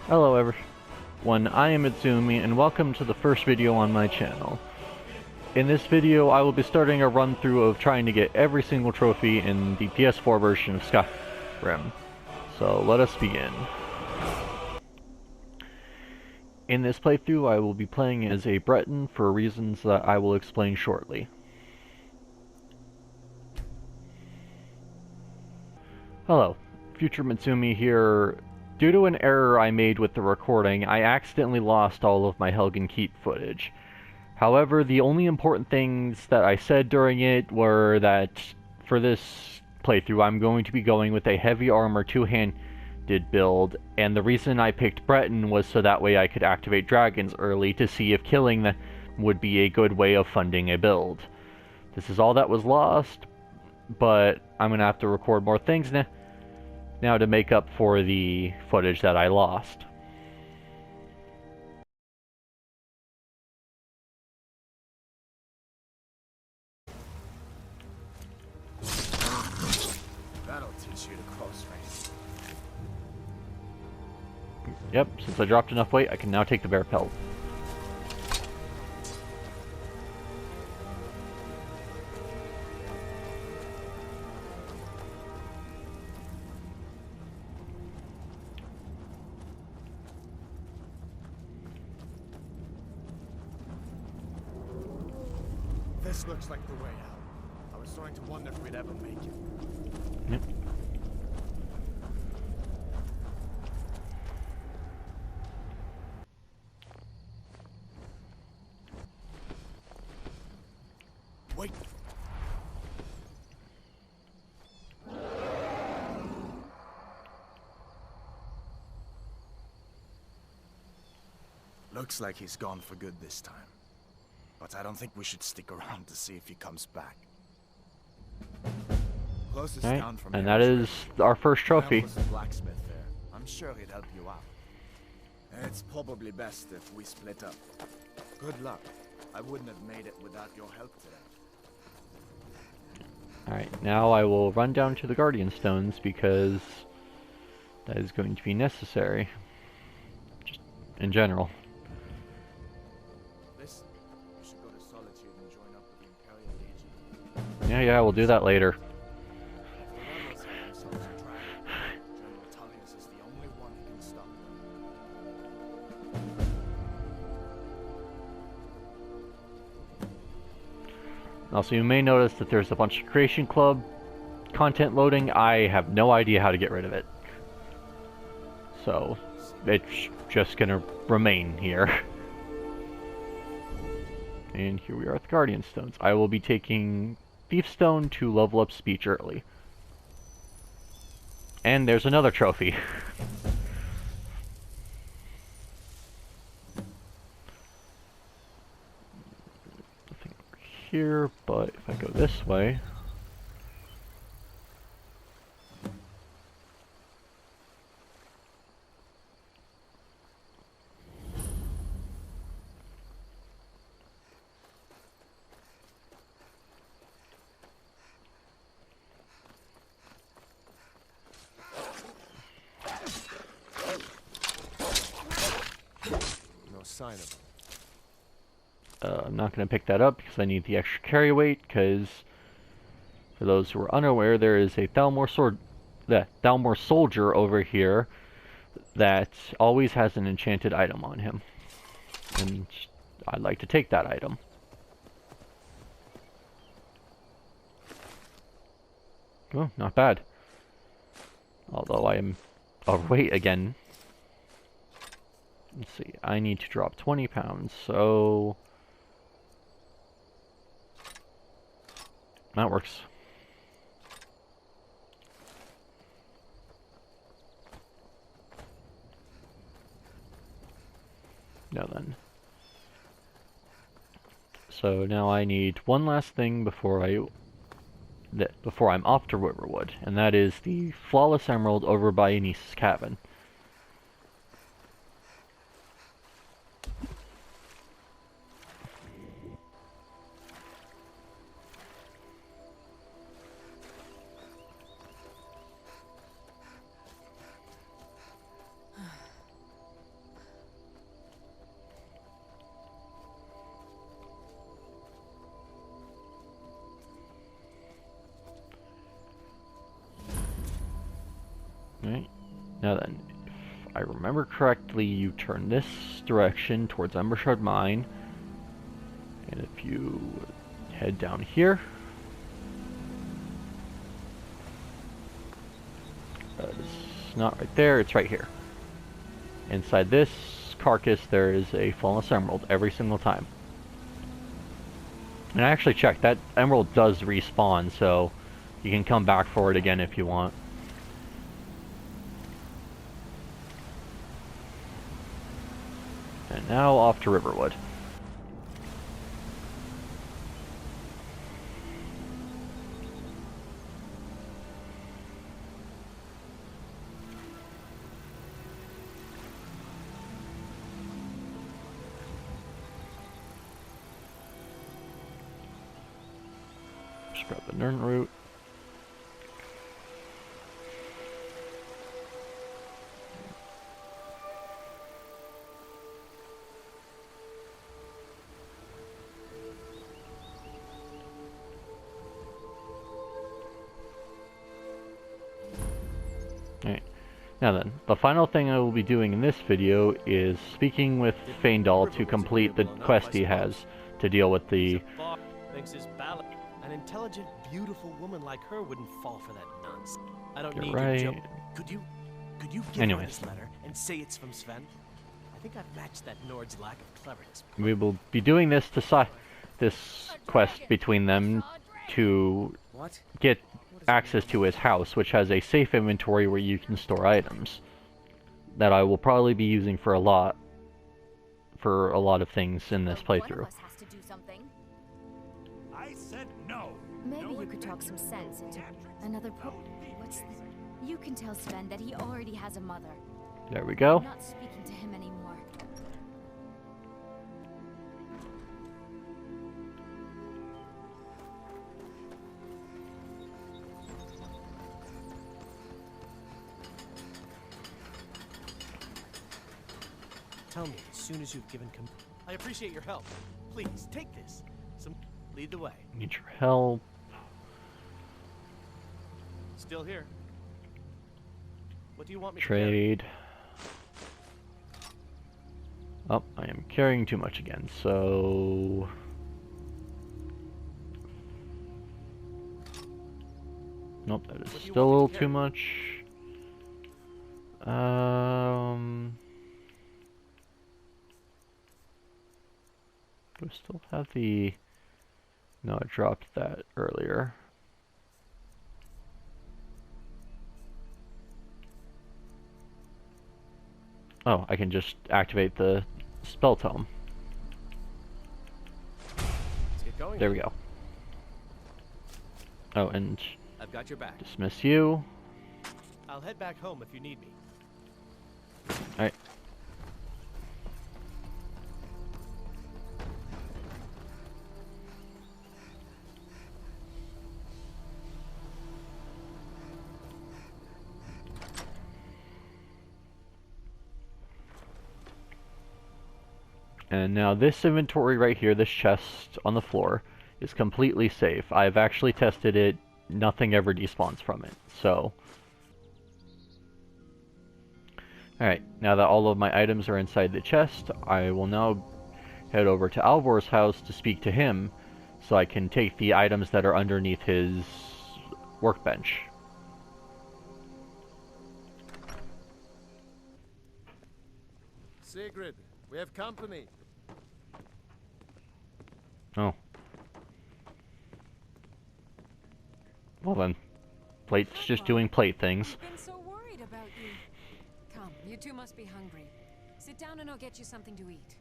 Hello everyone, I am Itsumi and welcome to the first video on my channel. In this video I will be starting a run through of trying to get every single trophy in the PS4 version of Skyrim. So let us begin. In this playthrough I will be playing as a Breton for reasons that I will explain shortly. Hello, Future Mitsumi here. Due to an error I made with the recording, I accidentally lost all of my Helgen Keep footage. However, the only important things that I said during it were that for this playthrough I'm going to be going with a heavy armor two-handed build, and the reason I picked Breton was so that way I could activate dragons early to see if killing them would be a good way of funding a build. This is all that was lost, but I'm going to have to record more things now to make up for the footage that I lost. That'll teach you to close range. Yep, since I dropped enough weight, I can now take the bear pelt. This looks like the way out. I was starting to wonder if we'd ever make it. Yep. Wait. Looks like he's gone for good this time. But I don't think we should stick around to see if he comes back. Closest town from and here that is our first trophy. was the blacksmith there. I'm sure he'd help you out. It's probably best if we split up. Good luck. I wouldn't have made it without your help today. Alright, now I will run down to the Guardian Stones because that is going to be necessary. Just in general. Listen, you should go to Solitude and join up with the Imperial Legion. Yeah, we'll do that later. If the rebels have themselves a dragon, General Tullius is the only one who can stop them. Also, you may notice that there's a bunch of Creation Club content loading. I have no idea how to get rid of it. So, it's just gonna remain here. And here we are at the Guardian Stones. I will be taking Thief Stone to level up speech early. And there's another trophy. Nothing over here, but if I go this way... No sign of him. I'm not going to pick that up because I need the extra carry weight, because for those who are unaware, there is a Thalmor soldier over here that always has an enchanted item on him. And I'd like to take that item. Oh, not bad. Although I am overweight again. Let's see, I need to drop 20 pounds, so... that works. Now then. So now I need one last thing before I'm off to Riverwood, and that is the Flawless Emerald over by Anis's cabin. Right. Now then, if I remember correctly, you turn this direction towards Embershard Mine. And if you head down here, it's not right there, it's right here. Inside this carcass, there is a flawless emerald every single time. And I actually checked, that emerald does respawn, so you can come back for it again if you want. And now off to Riverwood. Just grab the Nern route. Alright. Now then, the final thing I will be doing in this video is speaking with Faendal to complete the quest he has to deal with the... An intelligent, beautiful woman like her wouldn't fall for that nonsense. I don't You're need right. your joke. Could you give her this letter and say it's from Sven? I think I've matched that Nord's lack of cleverness. We will be doing this to this quest between them to get access to his house, which has a safe inventory where you can store items that I will probably be using for a lot of things in this playthrough. I said no. Maybe you could talk some sense into another what's this? You can tell Sven that he already has a mother. There we go. I'm not speaking to him anymore. Tell me as soon as you've given I appreciate your help. Please, take this. Lead the way. Need your help. Still here. What do you want me to Trade. Oh, I am carrying too much again, so... Nope, that is still a little too much. Do I still have the... No, I dropped that earlier. Oh, I can just activate the spell tome. Let's get going. There we go. Oh, and I've got your back. dismiss you. I'll head back home if you need me. Alright. And now this inventory right here, this chest on the floor, is completely safe. I've actually tested it, nothing ever despawns from it, so... Alright, now that all of my items are inside the chest, I will now head over to Alvor's house to speak to him, so I can take the items that are underneath his workbench. Sigrid, we have company. Oh. Well then, Plate's just doing plate things. I've been so worried about you. Come, you two must be hungry. Sit down and I'll get you something to eat.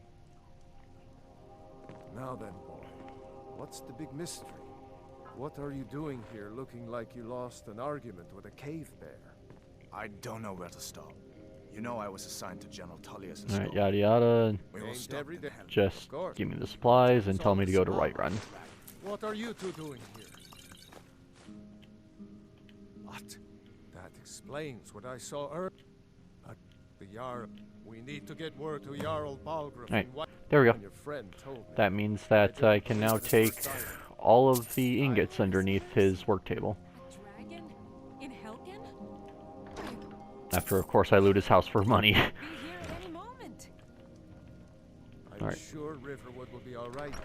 Now then, boy, what's the big mystery? What are you doing here looking like you lost an argument with a cave bear? I don't know where to stop. You know I was assigned to General Tullius. Alright, yada yada. We will Named stop every in day. hell. Just Of course. give me the supplies and tell me to go to Whiterun. What are you two doing here? What? That explains what I saw earlier. The Jarl. We need to get word to Jarl Balgruuf. Alright, there we go. Your friend told me. That means that I can now take all of the ingots underneath his work table. A dragon? In Helgen? After, of course, I loot his house for money. Be here at any moment. I'm Alright. sure Riverwood will be all right, dear.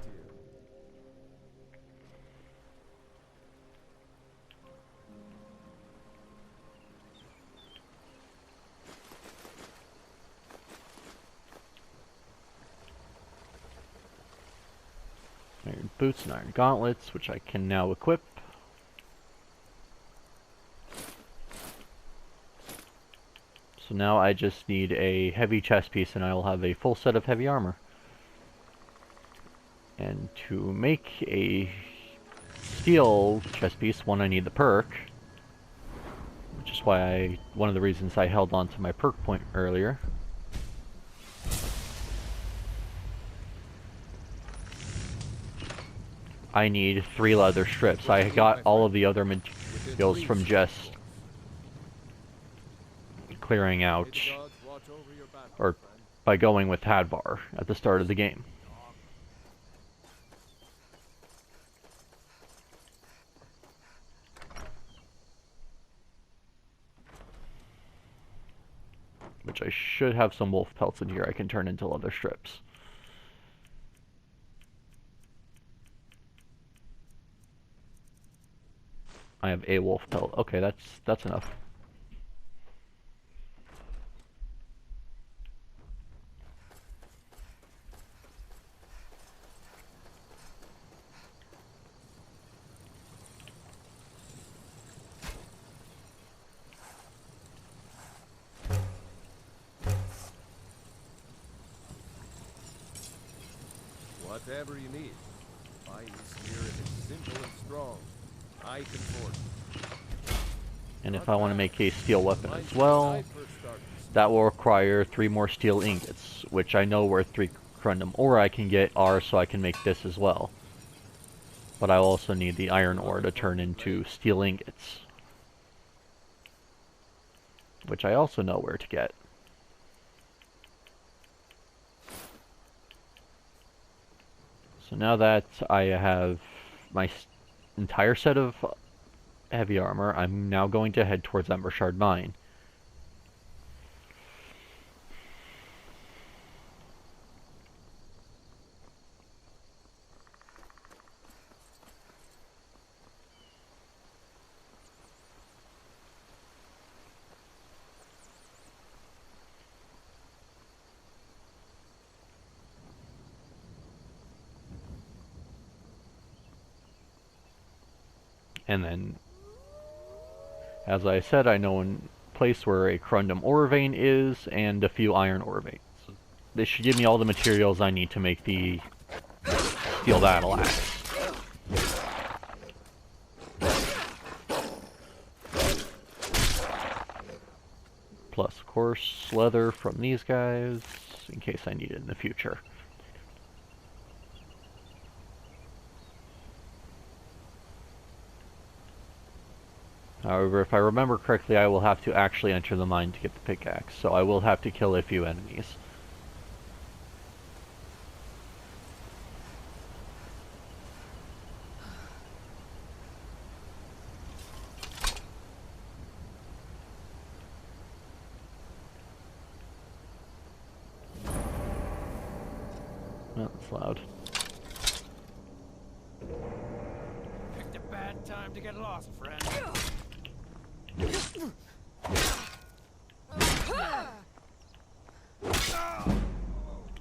Iron boots and iron gauntlets, which I can now equip. So now I just need a heavy chest piece and I will have a full set of heavy armor. And to make a steel chest piece, one, I need the perk. Which is why one of the reasons I held on to my perk point earlier. I need 3 leather strips. I got all of the other materials from just clearing out, or by going with Hadvar at the start of the game. Which I should have some wolf pelts in here I can turn into leather strips. I have a wolf pelt. Okay, that's enough. Whatever you need. My spirit is simple and strong. I can forge. And if I want to make a steel weapon as well, that will require 3 more steel ingots, which I know worth 3 corundum. Or I can get R so I can make this as well. But I also need the iron ore to turn into steel ingots, which I also know where to get. So now that I have my entire set of heavy armor, I'm now going to head towards Embershard Mine. And then, as I said, I know a place where a corundum ore vein is, and a few iron ore veins. This should give me all the materials I need to make the steel battle axe. Plus, of course, leather from these guys, in case I need it in the future. However, if I remember correctly, I will have to actually enter the mine to get the pickaxe, so I will have to kill a few enemies. Oh, that's loud. Picked a bad time to get lost, friend.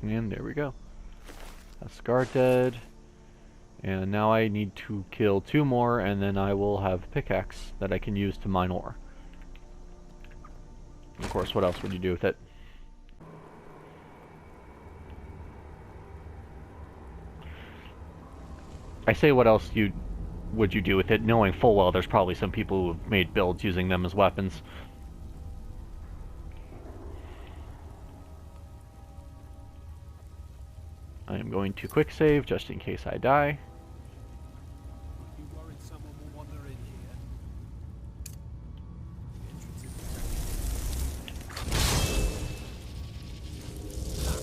And there we go. That's Scar dead. And now I need to kill 2 more, and then I will have a pickaxe that I can use to mine ore. Of course, what else would you do with it? I say what else would you do with it, knowing full well there's probably some people who have made builds using them as weapons. I am going to quick save just in case I die. You worried someone will wander in here?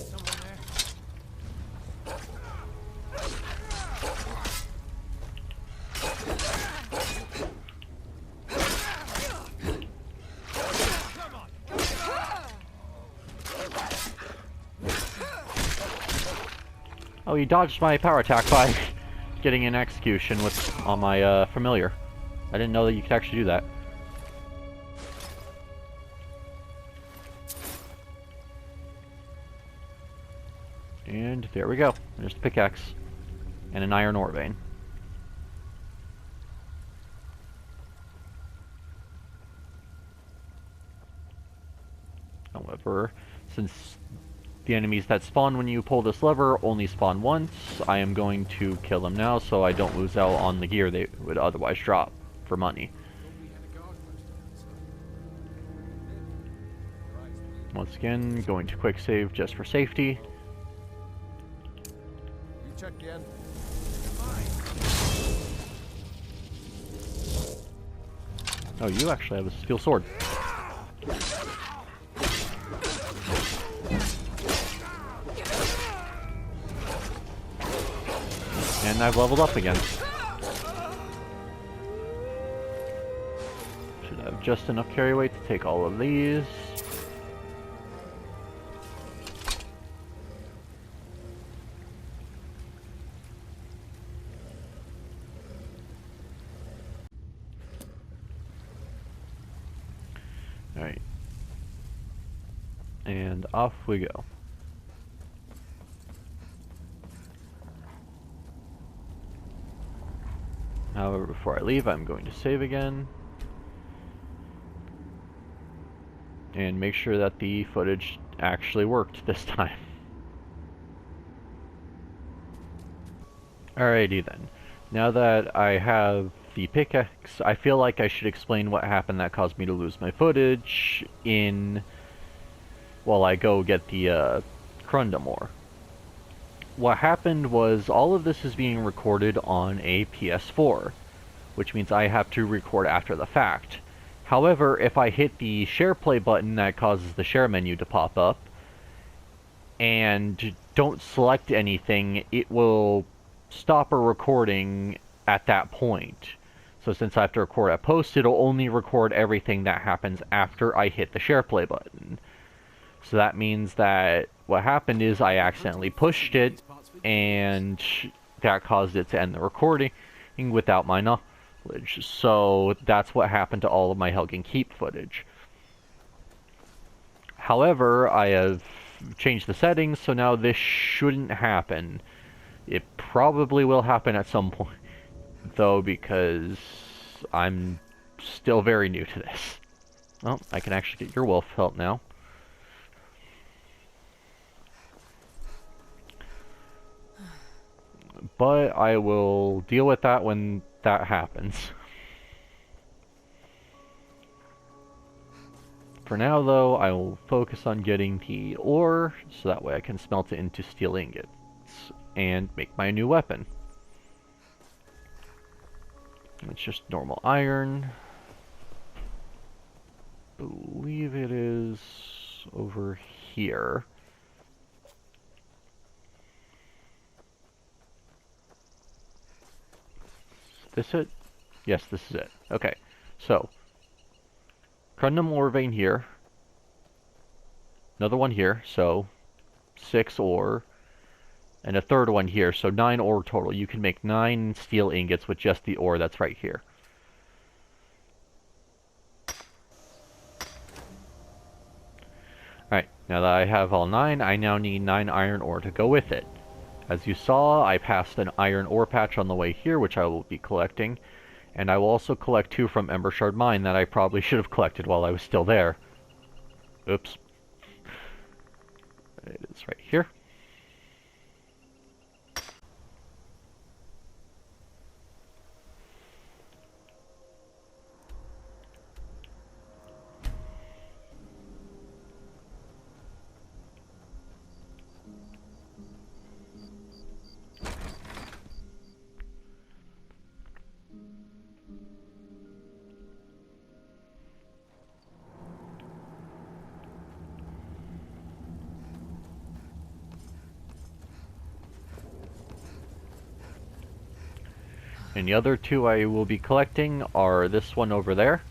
Someone there? Come on! Oh, he dodged my power attack by getting an execution on my familiar. I didn't know that you could actually do that. And there we go. There's the pickaxe and an iron ore vein. However, since the enemies that spawn when you pull this lever only spawn once, I am going to kill them now so I don't lose out on the gear they would otherwise drop for money. Once again, going to quick save just for safety. You check the end. Oh, you actually have a steel sword. And I've leveled up again. Should have just enough carry weight to take all of these. Alright. And off we go. However, before I leave, I'm going to save again. And make sure that the footage actually worked this time. Alrighty then. Now that I have the pickaxe, I feel like I should explain what happened that caused me to lose my footage while I go get the Crundum ore. What happened was all of this is being recorded on a PS4, which means I have to record after the fact. However, if I hit the share play button that causes the share menu to pop up, and don't select anything, it will stop a recording at that point. So since I have to record at post, it'll only record everything that happens after I hit the share play button. So that means that what happened is I accidentally pushed it, and that caused it to end the recording without my knowledge. So that's what happened to all of my Helgen Keep footage. However, I have changed the settings, so now this shouldn't happen. It probably will happen at some point, though, because I'm still very new to this. Well, I can actually get your wolf help now. But I will deal with that when that happens. For now, though, I will focus on getting the ore, so that way I can smelt it into steel ingots and make my new weapon. It's just normal iron. I believe it is over here. Is this it? Yes, this is it. Okay, so Crundum ore vein here. Another one here, so 6 ore. And a third one here, so 9 ore total. You can make 9 steel ingots with just the ore that's right here. Alright, now that I have all 9, I now need 9 iron ore to go with it. As you saw, I passed an iron ore patch on the way here, which I will be collecting. And I will also collect 2 from Ember Shard Mine that I probably should have collected while I was still there. Oops. It is right here. And the other 2 I will be collecting are this one over there,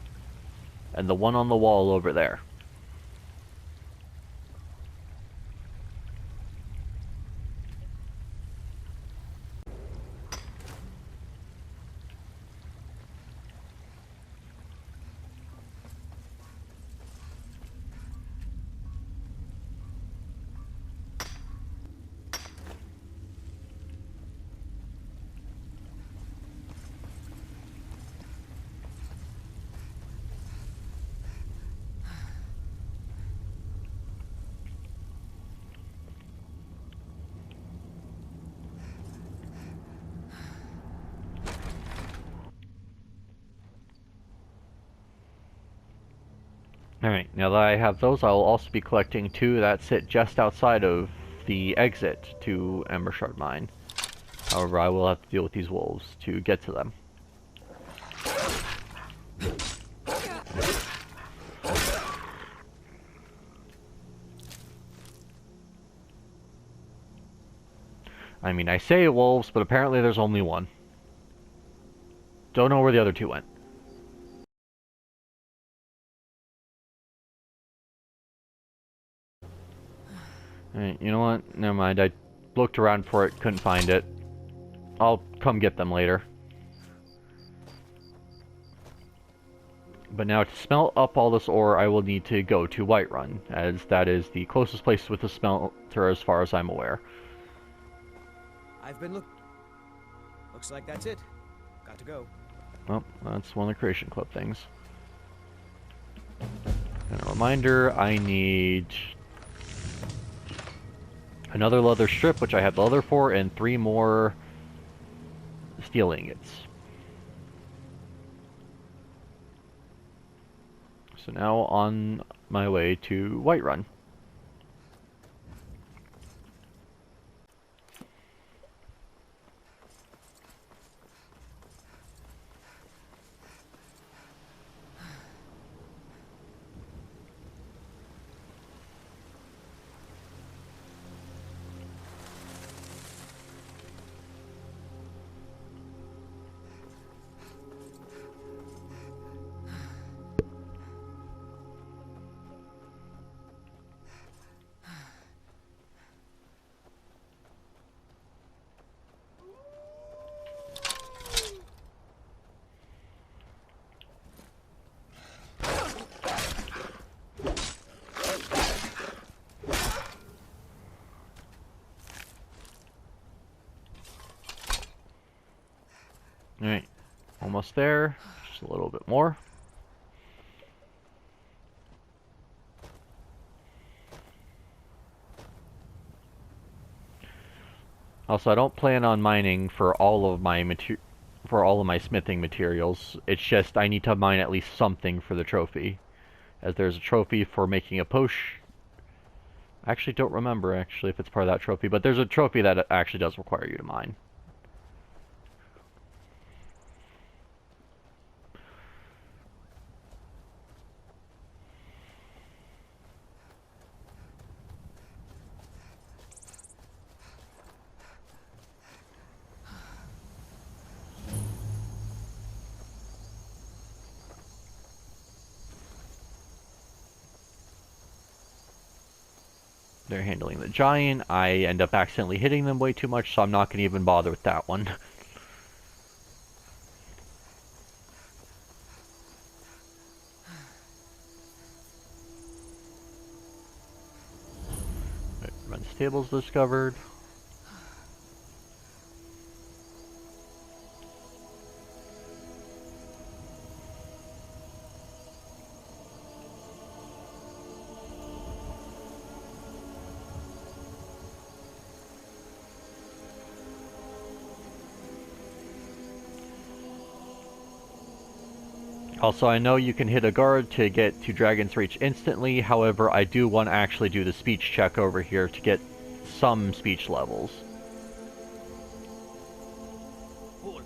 and the one on the wall over there. Alright, now that I have those, I will also be collecting 2 that sit just outside of the exit to Ember Shard Mine. However, I will have to deal with these wolves to get to them. I mean, I say wolves, but apparently there's only one. Don't know where the other 2 went. Alright, you know what? Never mind. I looked around for it, couldn't find it. I'll come get them later. But now to smelt up all this ore, I will need to go to Whiterun, as that is the closest place with a smelter as far as I'm aware. I've been looks like that's it. Got to go. Well, that's one of the Creation Club things. And a reminder, I need another leather strip, which I have the leather for, and 3 more steel ingots. So now on my way to Whiterun. Alright, almost there. Just a little bit more. Also, I don't plan on mining for all of my smithing materials. It's just I need to mine at least something for the trophy, as there's a trophy for making a potion. I actually don't remember if it's part of that trophy, but there's a trophy that actually does require you to mine. They're handling the giant. I end up accidentally hitting them way too much, so I'm not going to even bother with that one. Run stables discovered. Also, I know you can hit a guard to get to Dragon's Reach instantly, however, I do want to actually do the speech check over here to get some speech levels. Halt.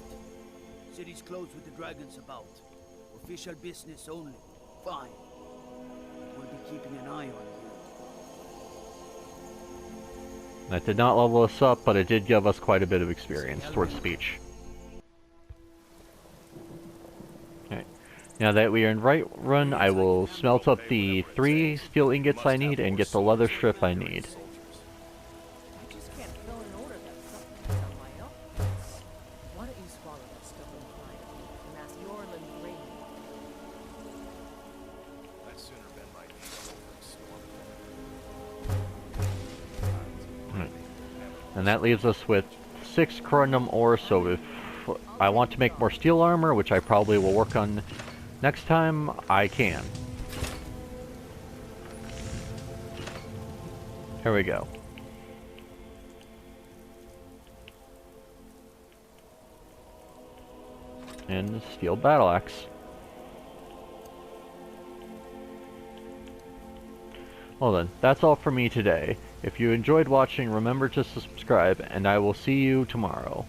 City's closed with the dragons about. Official business only. Fine. We'll be keeping an eye on you. That did not level us up, but it did give us quite a bit of experience towards speech. Now that we are in Whiterun, I will smelt up the 3 steel ingots I need and get the leather strip I need. I just can't fill an order that's something on my own. Why don't you swallow that stuff in pride and ask Yorlin Green? I'd sooner bend my knees over And that leaves us with 6 corundum ore, so if I want to make more steel armor, which I probably will work on next time, I can. Here we go. And steel battle axe. Well then, that's all for me today. If you enjoyed watching, remember to subscribe, and I will see you tomorrow.